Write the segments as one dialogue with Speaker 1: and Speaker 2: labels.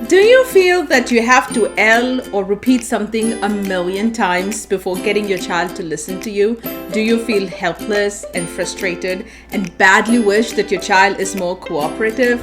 Speaker 1: Do you feel that you have to yell or repeat something a million times before getting your child to listen to you? Do you feel helpless and frustrated and badly wish that your child is more cooperative?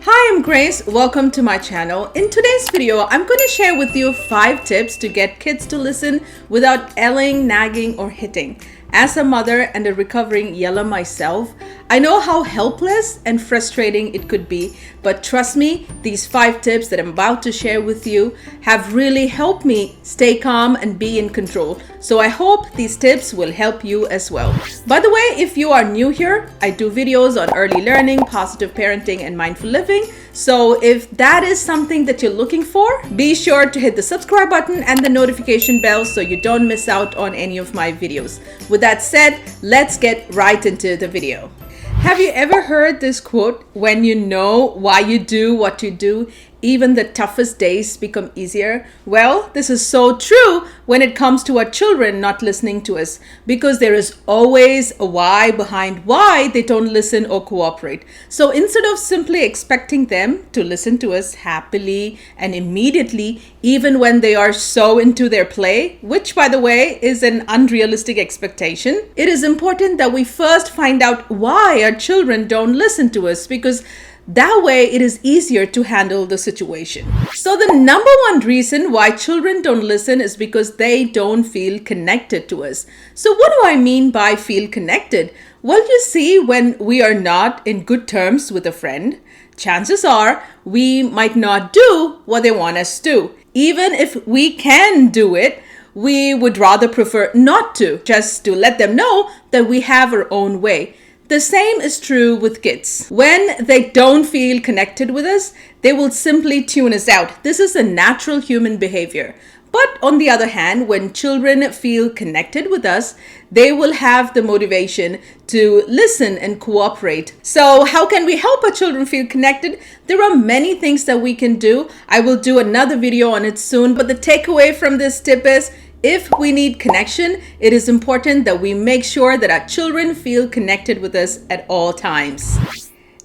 Speaker 1: Hi, I'm Grace. Welcome to my channel. In today's video, I'm going to share with you 5 tips to get kids to listen without yelling, nagging, or hitting. As a mother and a recovering yeller myself, I know how helpless and frustrating it could be, but trust me, these 5 tips that I'm about to share with you have really helped me stay calm and be in control. So I hope these tips will help you as well. By the way, if you are new here, I do videos on early learning, positive parenting, and mindful living. So if that is something that you're looking for, be sure to hit the subscribe button and the notification bell so you don't miss out on any of my videos. With that said, let's get right into the video. Have you ever heard this quote, when you know why you do what you do, even the toughest days become easier? Well, this is so true when it comes to our children not listening to us, because there is always a why behind why they don't listen or cooperate. So instead of simply expecting them to listen to us happily and immediately, even when they are so into their play, which by the way is an unrealistic expectation, it is important that we first find out why our children don't listen to us, because that way it is easier to handle the situation. So the number one reason why children don't listen is because they don't feel connected to us. So what do I mean by feel connected? Well, you see, when we are not in good terms with a friend, chances are we might not do what they want us to. Even if we can do it, we would rather prefer not to, just to let them know that we have our own way. The same is true with kids. When they don't feel connected with us, they will simply tune us out. This is a natural human behavior. But on the other hand, when children feel connected with us, they will have the motivation to listen and cooperate. So how can we help our children feel connected? There are many things that we can do. I will do another video on it soon. But the takeaway from this tip is, if we need connection, it is important that we make sure that our children feel connected with us at all times.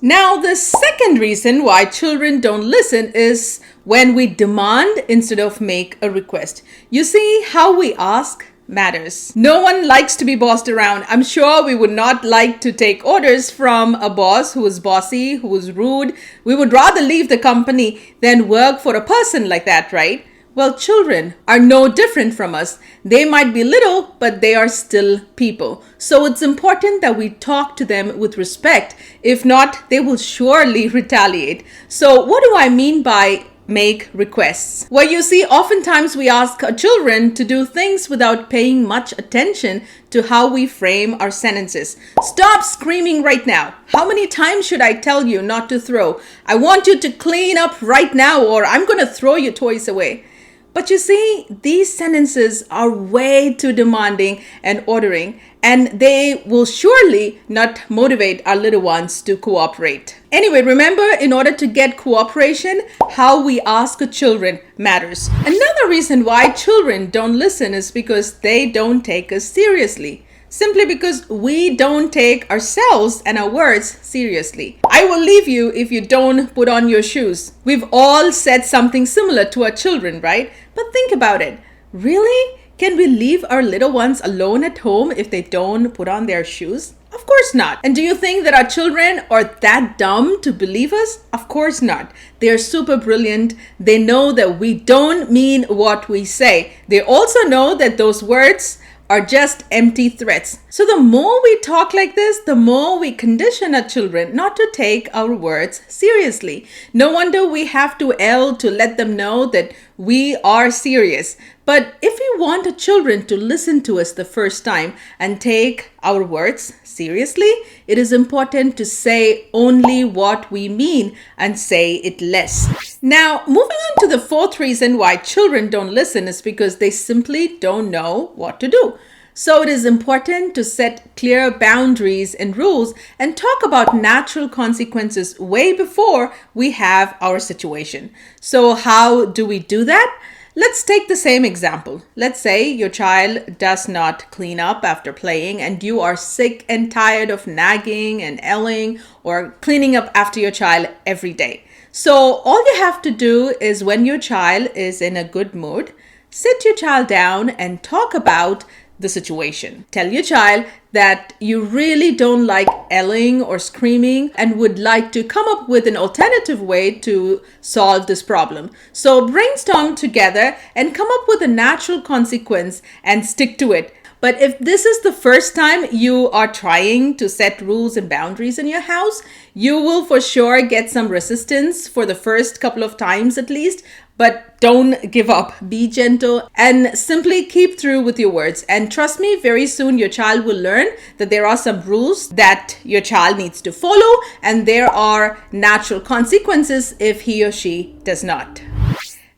Speaker 1: Now, the second reason why children don't listen is when we demand instead of make a request. You see, how we ask matters. No one likes to be bossed around. I'm sure we would not like to take orders from a boss who is bossy, who is rude. We would rather leave the company than work for a person like that, right? Well, children are no different from us. They might be little, but they are still people. So it's important that we talk to them with respect. If not, they will surely retaliate. So what do I mean by make requests? Well, you see, oftentimes we ask our children to do things without paying much attention to how we frame our sentences. Stop screaming right now. How many times should I tell you not to throw? I want you to clean up right now, or I'm going to throw your toys away. But you see, these sentences are way too demanding and ordering, and they will surely not motivate our little ones to cooperate. Anyway, remember, in order to get cooperation, how we ask our children matters. Another reason why children don't listen is because they don't take us seriously. Simply because we don't take ourselves and our words seriously. I will leave you if you don't put on your shoes. We've all said something similar to our children, right? But think about it. Really? Can we leave our little ones alone at home if they don't put on their shoes? Of course not. And do you think that our children are that dumb to believe us? Of course not. They are super brilliant. They know that we don't mean what we say. They also know that those words are just empty threats. So the more we talk like this, the more we condition our children not to take our words seriously. No wonder we have to yell to let them know that we are serious. But if we want our children to listen to us the first time and take our words seriously, it is important to say only what we mean and say it less. Now, moving on to the fourth reason why children don't listen is because they simply don't know what to do. So it is important to set clear boundaries and rules and talk about natural consequences way before we have our situation. So how do we do that? Let's take the same example. Let's say your child does not clean up after playing and you are sick and tired of nagging and yelling or cleaning up after your child every day. So all you have to do is, when your child is in a good mood, sit your child down and talk about the situation. Tell your child that you really don't like yelling or screaming and would like to come up with an alternative way to solve this problem. So brainstorm together and come up with a natural consequence and stick to it. But if this is the first time you are trying to set rules and boundaries in your house, you will for sure get some resistance for the first couple of times at least. But don't give up. Be gentle and simply keep through with your words. And trust me, very soon your child will learn that there are some rules that your child needs to follow, and there are natural consequences if he or she does not.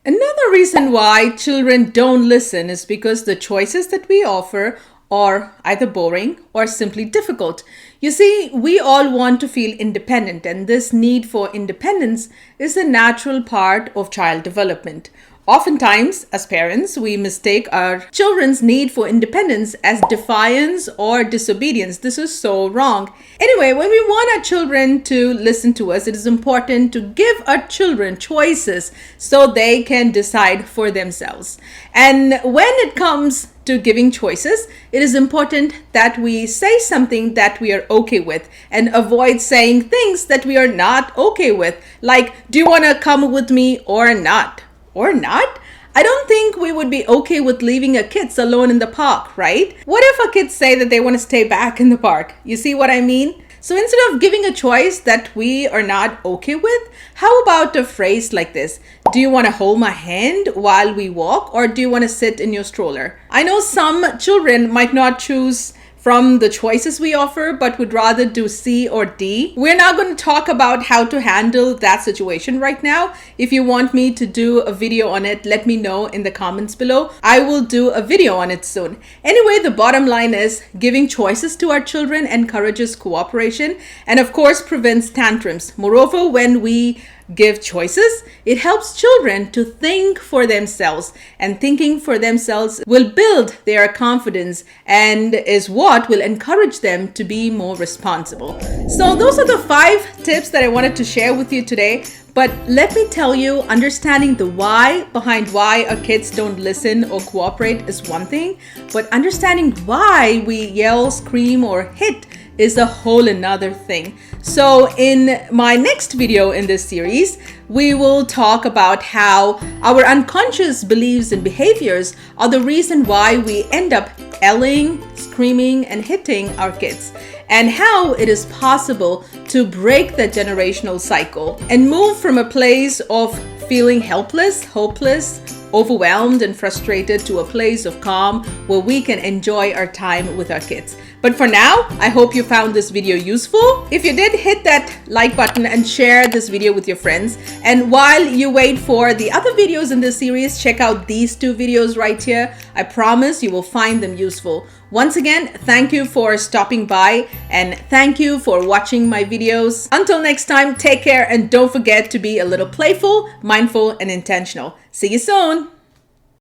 Speaker 1: Another reason why children don't listen is because the choices that we offer are either boring or simply difficult. You see, we all want to feel independent, and this need for independence is a natural part of child development. Oftentimes, as parents, we mistake our children's need for independence as defiance or disobedience. This is so wrong. Anyway, when we want our children to listen to us, it is important to give our children choices so they can decide for themselves. And when it comes to giving choices, it is important that we say something that we are okay with and avoid saying things that we are not okay with. Like, do you want to come with me or not? Or not? I don't think we would be okay with leaving our kids alone in the park, right? What if our kids say that they want to stay back in the park? You see what I mean? So instead of giving a choice that we are not okay with, how about a phrase like this? Do you want to hold my hand while we walk, or do you want to sit in your stroller? I know some children might not choose from the choices we offer, but would rather do C or D. We're not going to talk about how to handle that situation right now. If you want me to do a video on it, let me know in the comments below. I will do a video on it soon. Anyway, the bottom line is giving choices to our children encourages cooperation and of course prevents tantrums. Moreover, when we give choices, it helps children to think for themselves, and thinking for themselves will build their confidence and is what will encourage them to be more responsible. So those are the 5 tips that I wanted to share with you today. But let me tell you, understanding the why behind why our kids don't listen or cooperate is one thing, but understanding why we yell, scream, or hit is a whole another thing. So in my next video in this series, we will talk about how our unconscious beliefs and behaviors are the reason why we end up yelling, screaming, and hitting our kids, and how it is possible to break that generational cycle and move from a place of feeling helpless, hopeless, overwhelmed, and frustrated to a place of calm where we can enjoy our time with our kids. But for now, I hope you found this video useful. If you did, hit that like button and share this video with your friends. And while you wait for the other videos in this series, check out these 2 videos right here. I promise you will find them useful. Once again, thank you for stopping by and thank you for watching my videos. Until next time, take care and don't forget to be a little playful, mindful, and intentional. See you soon.